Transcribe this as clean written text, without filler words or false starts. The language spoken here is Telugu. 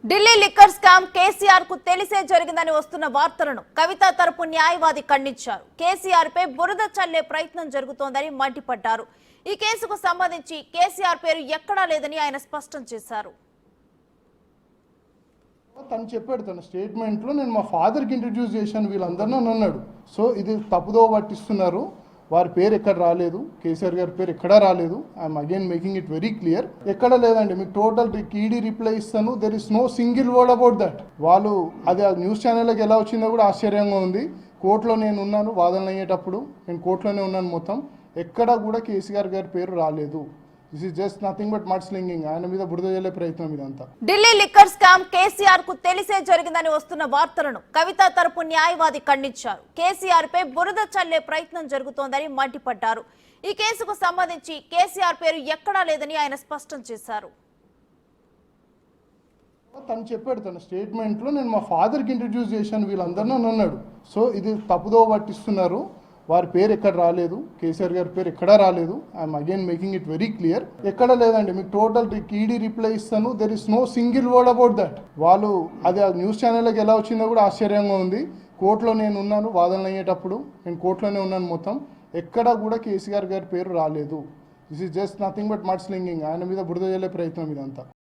ఢిల్లీ లిక్కర్ స్కామ్ కేసీఆర్ కు తెలిసే జరిగిందని వస్తున్న వార్తలను కవిత తరపు న్యాయవాది ఖండించారు. కేసీఆర్ పై బురద చల్లే ప్రయత్నం జరుగుతోందని మండిపడ్డారు. ఈ కేసుకు సంబంధించి కేసీఆర్ పేరు ఎక్కడా లేదని ఆయన స్పష్టం చేశారు. తను చెప్పాడు తన స్టేట్మెంట్లో, నేను మా ఫాదర్కి ఇంట్రడ్యూస్ చేశాను వీళ్ళందరినీ అని అన్నాడు. సో ఇది తప్పుదో పట్టిస్తున్నారు. వారి పేరు ఎక్కడ రాలేదు, కేసీఆర్ గారి పేరు ఎక్కడా రాలేదు. I'm again making it very clear. ఎక్కడ లేదండి, మీకు టోటల్ ఈడీ రిప్లై ఇస్తాను. There is no single word about that. వాళ్ళు అది ఆ న్యూస్ ఛానల్కి ఎలా వచ్చిందో కూడా ఆశ్చర్యంగా ఉంది. కోర్టులో నేను ఉన్నాను, వాదనలు అయ్యేటప్పుడు నేను కోర్టులోనే ఉన్నాను. మొత్తం ఎక్కడా కూడా కేసీఆర్ గారి పేరు రాలేదు. This is just nothing but mud slinging. ఆయన మీద బురద జల్లే ప్రయత్నం ఇదంతా. ఢిల్లీ లిక్కర్ స్కామ్ కేసీఆర్ కు తెలిసే జరిగిందని వస్తున్న వార్తలను కవిత తరపు న్యాయవాది ఖండించారు. కేసీఆర్ పై బురద చల్లే ప్రయత్నం జరుగుతోందని మండిపడ్డారు. ఈ కేసుకు సంబంధించి కేసీఆర్ పేరు ఎక్కడా లేదని ఆయన స్పష్టం చేశారు. తను చెప్పాడు తన స్టేట్మెంట్లో, నేను మా ఫాదర్కి ఇంట్రడ్యూస్ చేశాను వీళ్ళందరినీ అని అన్నాడు. సో ఇది తప్పుదో పట్టిస్తున్నారు. వారి పేరు ఎక్కడ రాలేదు, కేసీఆర్ గారి పేరు ఎక్కడా రాలేదు. I'm again making it very clear. ఎక్కడ లేదండి, మీకు టోటల్ ఈడీ రిప్లై ఇస్తాను. There is no single word about that. వాళ్ళు అది ఆ న్యూస్ ఛానల్కి ఎలా వచ్చిందో కూడా ఆశ్చర్యంగా ఉంది. కోర్టులో నేను ఉన్నాను, వాదనలు అయ్యేటప్పుడు నేను కోర్టులోనే ఉన్నాను. మొత్తం ఎక్కడా కూడా కేసీఆర్ గారి పేరు రాలేదు. This is just nothing but mud slinging. ఆయన మీద బురద జల్లే ప్రయత్నం ఇదంతా.